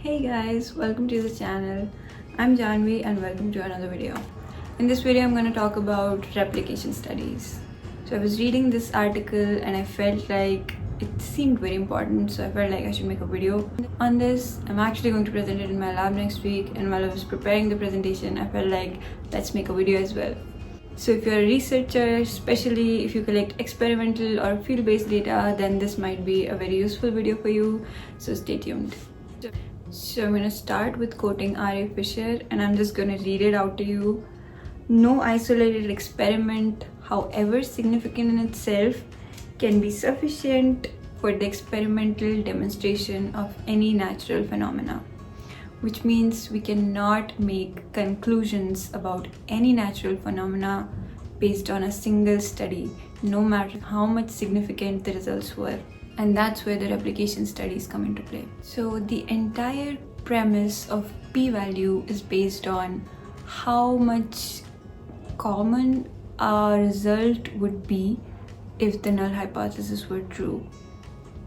Hey guys, welcome to the channel. I'm Janvi and welcome to another video. In this video, I'm going to talk about replication studies. So I was reading this article and I felt like it seemed very important, so I felt like I should make a video on this. I'm actually going to present it in my lab next week, and while I was preparing the presentation, I felt like let's make a video as well. So if you're a researcher, especially if you collect experimental or field-based data, then this might be a very useful video for you, so stay tuned. So I'm going to start with quoting R.A. Fisher, and I'm just going to read it out to you. No isolated experiment, however significant in itself, can be sufficient for the experimental demonstration of any natural phenomena, which means we cannot make conclusions about any natural phenomena based on a single study, no matter how much significant the results were. And that's where the replication studies come into play. So the entire premise of p-value is based on how much common a result would be if the null hypothesis were true.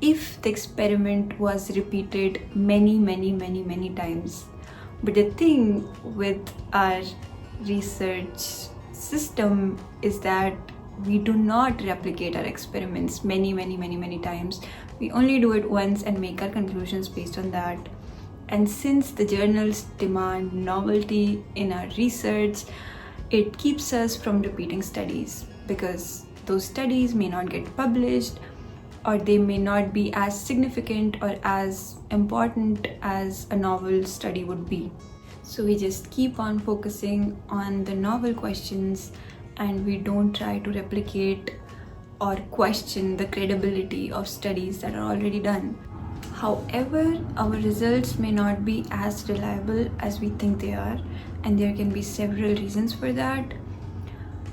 If the experiment was repeated many times. But the thing with our research system is that we do not replicate our experiments many times. We only do it once and make our conclusions based on that. And since the journals demand novelty in our research, it keeps us from repeating studies because those studies may not get published, or they may not be as significant or as important as a novel study would be. So we just keep on focusing on the novel questions, and we don't try to replicate or question the credibility of studies that are already done. However, our results may not be as reliable as we think they are, and there can be several reasons for that,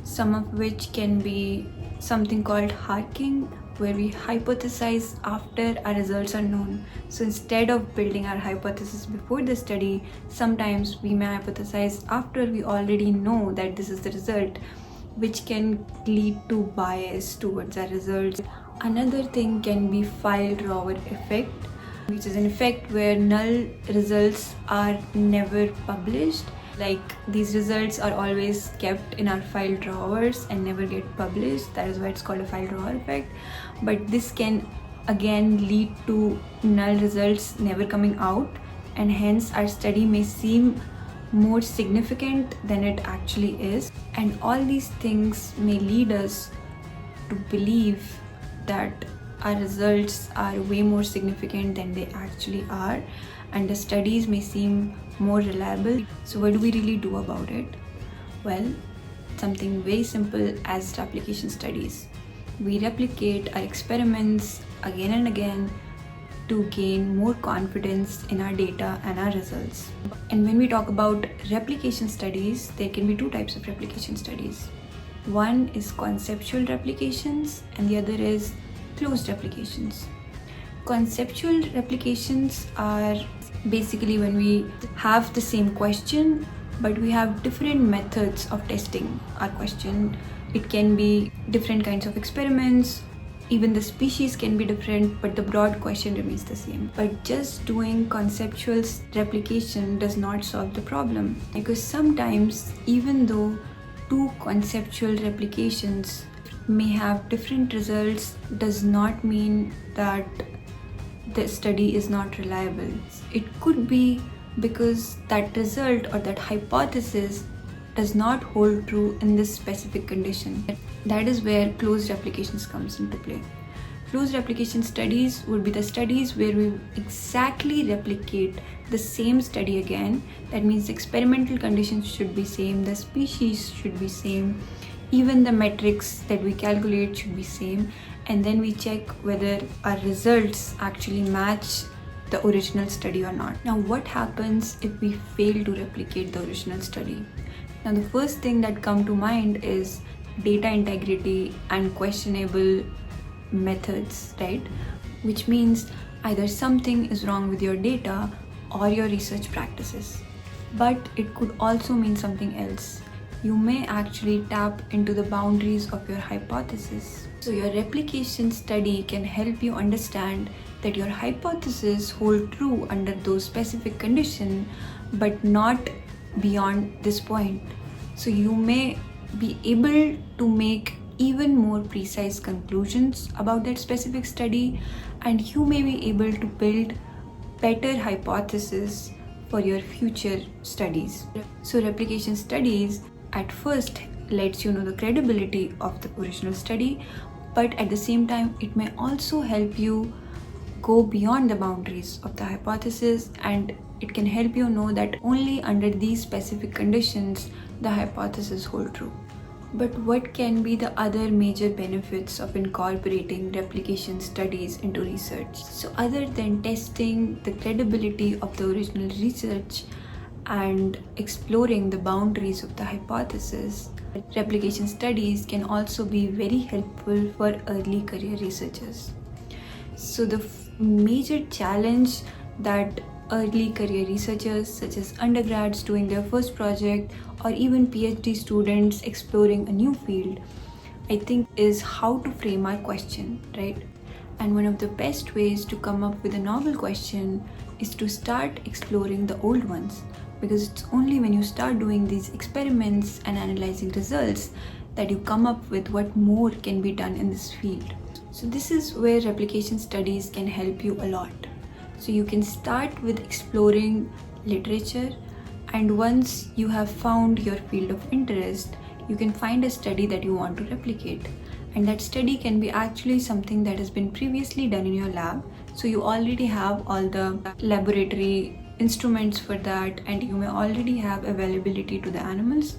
some of which can be something called HARK-ing, where we hypothesize after our results are known. So instead of building our hypothesis before the study, sometimes we may hypothesize after we already know that this is the result, which can lead to bias towards our results. Another thing can be file drawer effect, which is an effect where null results are never published. Like, these results are always kept in our file drawers and never get published. That is why it's called a file drawer effect. But this can again lead to null results never coming out, and hence our study may seem more significant than it actually is. And all these things may lead us to believe that our results are way more significant than they actually are, and the studies may seem more reliable. So what do we really do about it? Well, something very simple as replication studies. We replicate our experiments again and again to gain more confidence in our data and our results. And when we talk about replication studies, there can be two types of replication studies. One is conceptual replications and the other is closed replications. Conceptual replications are basically when we have the same question, but we have different methods of testing our question. It can be different kinds of experiments, even the species can be different, but the broad question remains the same. But just doing conceptual replication does not solve the problem, because sometimes even though two conceptual replications may have different results, does not mean that the study is not reliable. It could be because that result or that hypothesis does not hold true in this specific condition. That is where closed replications comes into play. Closed replication studies would be the studies where we exactly replicate the same study again. That means the experimental conditions should be same, the species should be same, even the metrics that we calculate should be same, and then we check whether our results actually match the original study or not. Now, what happens if we fail to replicate the original study? Now, the first thing that comes to mind is data integrity and questionable methods, right? Which means either something is wrong with your data, or your research practices. But it could also mean something else. you may actually tap into the boundaries of your hypothesis. So your replication study can help you understand that your hypothesis hold true under those specific conditions, but not beyond this point. So you may be able to make even more precise conclusions about that specific study, and you may be able to build better hypotheses for your future studies. So replication studies at first lets you know the credibility of the original study, but at the same time it may also help you go beyond the boundaries of the hypothesis, and it can help you know that only under these specific conditions the hypothesis hold true. But what can be the other major benefits of incorporating replication studies into research? So other than testing the credibility of the original research and exploring the boundaries of the hypothesis, replication studies can also be very helpful for early career researchers. So the major challenge that early career researchers such as undergrads doing their first project or even PhD students exploring a new field, I think, is how to frame our question, right? And one of the best ways to come up with a novel question is to start exploring the old ones, because it's only when you start doing these experiments and analyzing results that you come up with what more can be done in this field. So this is where replication studies can help you a lot. So you can start with exploring literature, and once you have found your field of interest, you can find a study that you want to replicate. And that study can be actually something that has been previously done in your lab. So you already have all the laboratory instruments for that, and you may already have availability to the animals.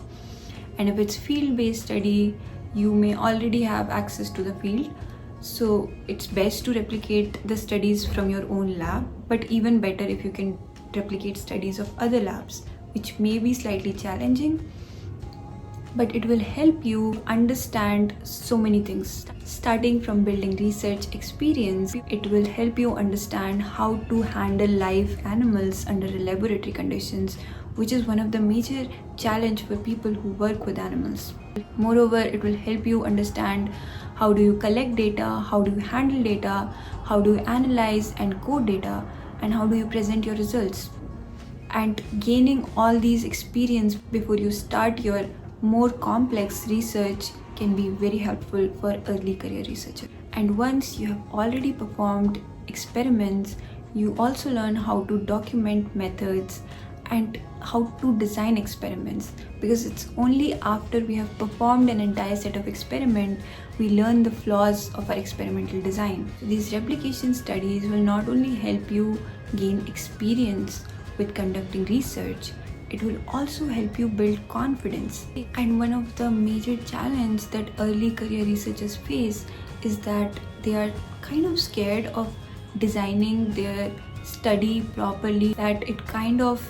And if it's field-based study, you may already have access to the field. So it's best to replicate the studies from your own lab, but even better if you can replicate studies of other labs, which may be slightly challenging, but it will help you understand so many things. Starting from building research experience, it will help you understand how to handle live animals under laboratory conditions, which is one of the major challenge for people who work with animals. Moreover, it will help you understand how do you collect data, how do you handle data, how do you analyze and code data, and how do you present your results. And gaining all these experience before you start your more complex research can be very helpful for early career researchers. And once you have already performed experiments, you also learn how to document methods and how to design experiments, because it's only after we have performed an entire set of experiment we learn the flaws of our experimental design. So these replication studies will not only help you gain experience with conducting research, it will also help you build confidence. And one of the major challenges that early career researchers face is that they are kind of scared of designing their study properly, that it kind of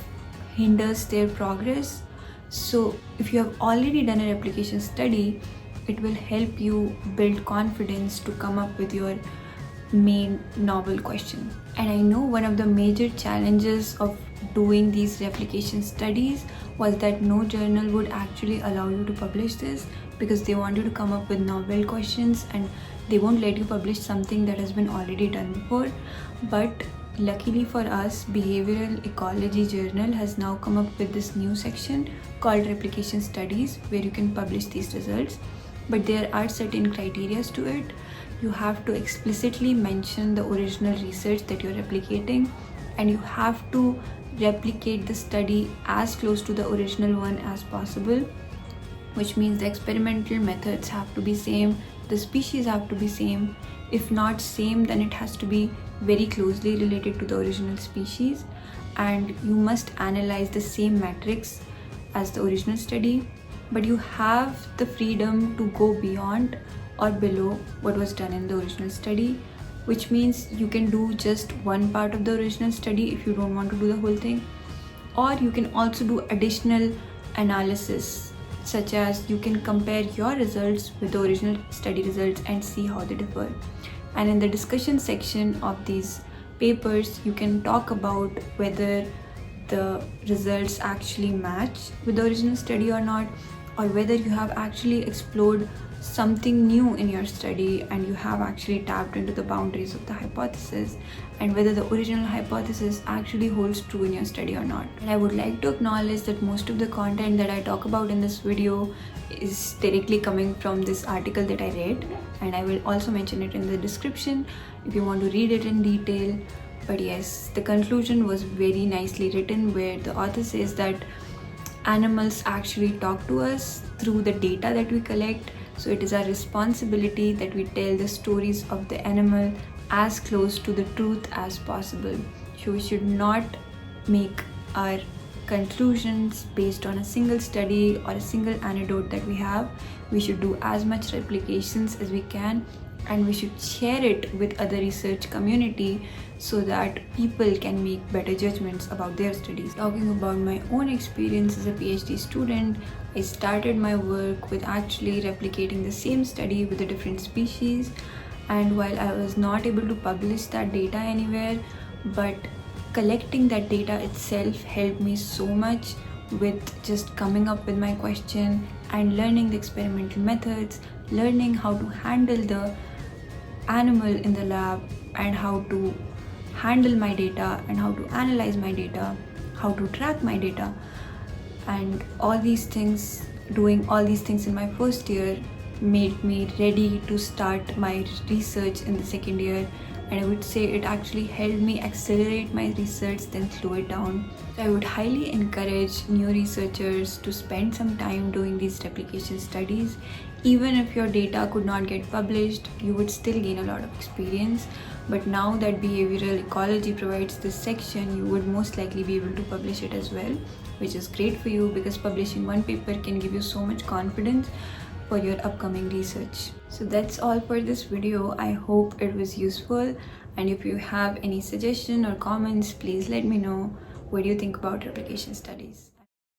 hinders their progress. So if you have already done a replication study, it will help you build confidence to come up with your main novel question. And I know one of the major challenges of doing these replication studies was that no journal would actually allow you to publish this, because they want you to come up with novel questions and they won't let you publish something that has been already done before. But luckily for us, Behavioral Ecology Journal has now come up with this new section called Replication Studies, where you can publish these results. But there are certain criteria to it. You have to explicitly mention the original research that you're replicating, and you have to replicate the study as close to the original one as possible, which means the experimental methods have to be same, the species have to be same. If not same, then it has to be very closely related to the original species, and you must analyze the same metrics as the original study, but you have the freedom to go beyond or below what was done in the original study, which means you can do just one part of the original study if you don't want to do the whole thing, or you can also do additional analysis, such as you can compare your results with the original study results and see how they differ. And in the discussion section of these papers, you can talk about whether the results actually match with the original study or not, or whether you have actually explored something new in your study and you have actually tapped into the boundaries of the hypothesis, and whether the original hypothesis actually holds true in your study or not. And I would like to acknowledge that most of the content that I talk about in this video is directly coming from this article that I read, and I will also mention it in the description if you want to read it in detail. But yes, the conclusion was very nicely written, where the author says that animals actually talk to us through the data that we collect. So it is our responsibility that we tell the stories of the animal as close to the truth as possible. So we should not make our conclusions based on a single study or a single anecdote that we have. We should do as much replications as we can, and we should share it with other research community so that people can make better judgments about their studies. Talking about my own experience as a PhD student, I started my work with actually replicating the same study with a different species, and while I was not able to publish that data anywhere, but collecting that data itself helped me so much with just coming up with my question and learning the experimental methods, learning how to handle the animal in the lab, and how to handle my data, and how to analyze my data, how to track my data. And all these things, doing all these things in my first year made me ready to start my research in the second year. And I would say it actually helped me accelerate my research than slow it down. So I would highly encourage new researchers to spend some time doing these replication studies. Even if your data could not get published, you would still gain a lot of experience. But now that behavioral ecology provides this section, you would most likely be able to publish it as well, which is great for you because publishing one paper can give you so much confidence for your upcoming research. So that's all for this video. I hope it was useful, and if you have any suggestion or comments, please let me know. What do you think about replication studies?